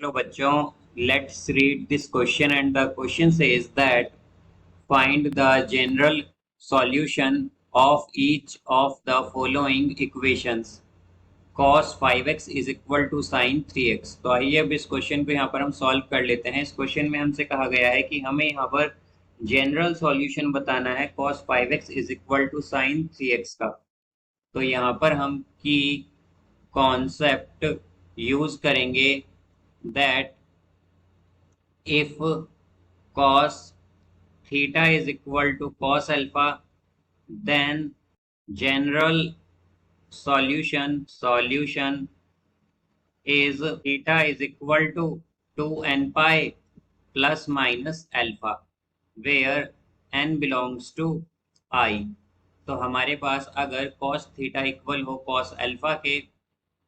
लो बच्चों, let's read this question and the question says that find the general solution of each of the following equations cos 5x is equal to sine 3x। तो आइए अब इस question को यहाँ पर हम सॉल्व कर लेते हैं। इस क्वेश्चन में हमसे कहा गया है कि हमें यहाँ पर जनरल सॉल्यूशन बताना है cos 5x is equal to sine 3x का। तो यहाँ पर हम की कॉन्सेप्ट यूज करेंगे that if cos theta is equal to cos alpha, then general solution is theta is equal to 2n pi plus minus alpha, where n belongs to I। तो हमारे पास अगर cos थीटा इक्वल हो cos alpha के,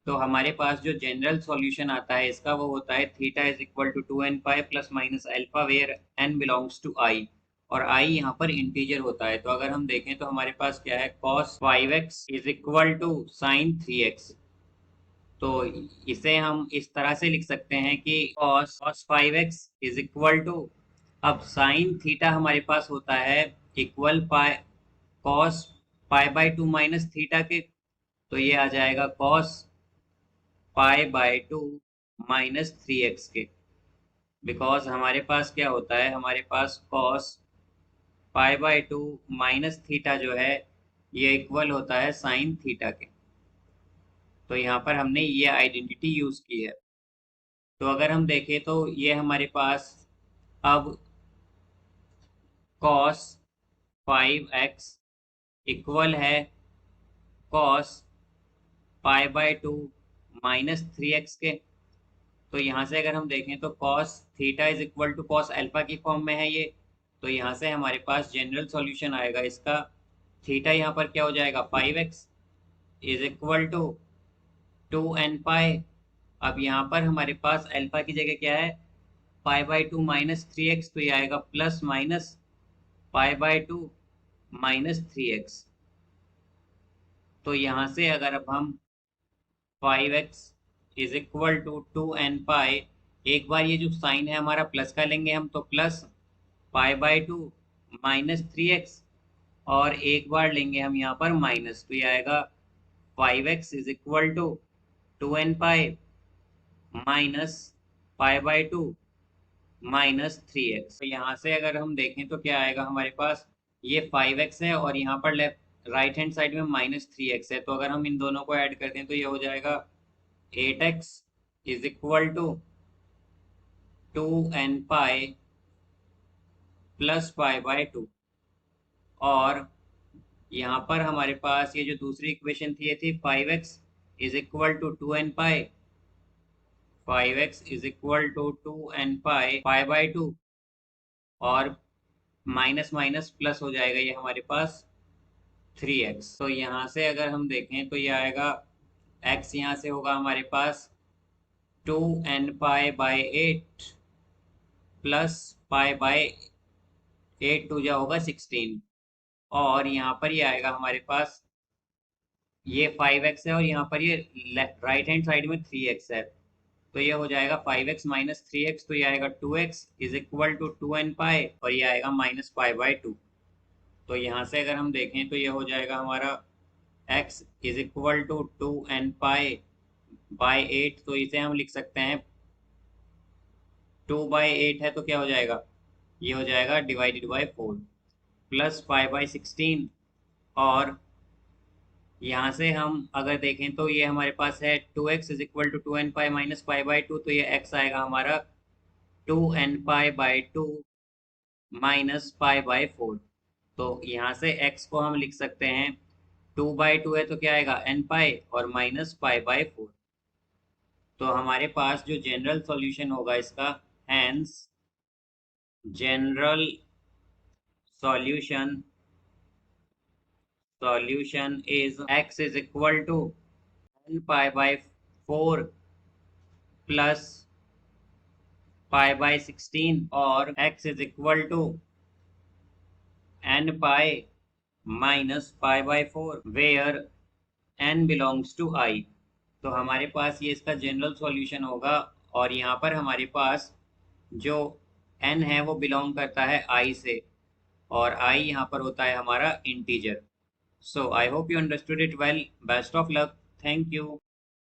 तो हमारे पास जो general solution आता है इसका वो होता है theta is equal to 2n pi plus minus alpha where n belongs to I, और i यहाँ पर इंटीजर होता है। तो अगर हम देखें तो हमारे पास क्या है, cos 5x is equal to sine 3x। तो इसे हम इस तरह से लिख सकते हैं कि cos 5x is equal to, अब साइन थीटा हमारे पास होता है equal pi cos pi by 2 minus theta के, तो ये आ जाएगा cos pi by 2 minus 3x के। बिकॉज हमारे पास क्या होता है, हमारे पास cos pi by 2 minus theta जो है ये इक्वल होता है साइन थीटा के। तो यहाँ पर हमने ये आइडेंटिटी यूज की है। तो अगर हम देखें तो ये हमारे पास अब cos 5x इक्वल है cos pi by 2 minus 3x के। तो यहाँ से अगर हम देखें तो cos theta is equal to cos alpha की फॉर्म में है ये। तो यहाँ से हमारे पास जनरल सॉल्यूशन आएगा इसका, थीटा यहाँ पर क्या हो जाएगा 5x is equal to 2n पाई। अब यहाँ पर हमारे पास अल्फा की जगह क्या है, पाई बाई 2 माइनस 3x, तो ये आएगा plus minus pi by 2 minus 3x। तो यहाँ से अगर अब हम 5x is equal to 2n पाई, एक बार ये जो साइन है हमारा प्लस का लेंगे हम, तो plus pi by 2 minus 3x, और एक बार लेंगे हम यहाँ पर माइनस, तो ये आएगा 5x is equal to 2n pi minus pi by 2 minus 3x। तो यहाँ से अगर हम देखें तो क्या आएगा हमारे पास, ये 5x है और यहाँ पर लेफ्ट राइट हैंड साइड में माइनस 3x है। तो अगर हम इन दोनों को ऐड करते हैं तो ये हो जाएगा 8x is equal to 2n pi plus pi by 2। और यहाँ पर हमारे पास ये जो दूसरी इक्वेशन थी ये थी 5x is equal to 2n pi, 5x is equal to 2n pi pi by 2, और माइनस माइनस प्लस हो जाएगा ये हमारे पास 3x। तो यहाँ से अगर हम देखें तो ये आएगा x यहाँ से होगा हमारे पास 2n pi by 8 plus pi by 8 टू जा होगा 16, और यहाँ पर ये आएगा हमारे पास ये 5x है और यहाँ पर ये राइट हैंड साइड में 3x है। तो ये हो जाएगा 5x माइनस 3x, तो ये आएगा 2x is equal to 2n पाई, और ये आएगा माइनस पाई बाय 2। तो यहाँ से अगर हम देखें तो ये हो जाएगा हमारा x is equal to 2n pi by 8, तो इसे हम लिख सकते हैं 2 बाई 8 है तो क्या हो जाएगा, ये हो जाएगा divided by 4 plus pi bye 16। और यहाँ से हम अगर देखें तो ये हमारे पास है 2x is equal to 2n pi minus pi by 2, तो ये x आएगा हमारा 2n pi by 2 minus pi by 4। तो यहाँ से x को हम लिख सकते हैं 2 बाई 2 है तो क्या आएगा n पाई और माइनस पाई बाय 4। तो हमारे पास जो जनरल सॉल्यूशन होगा इसका, hence general solution is x is equal to n pi by 4 plus pi by 16, और x is equal to n pi minus pi by 4 where n belongs to I। तो हमारे पास ये इसका जनरल सॉल्यूशन होगा, और यहाँ पर हमारे पास जो n है वो बिलोंग करता है I से, और I यहाँ पर होता है हमारा integer. So I hope you understood it well. Best of luck. Thank you.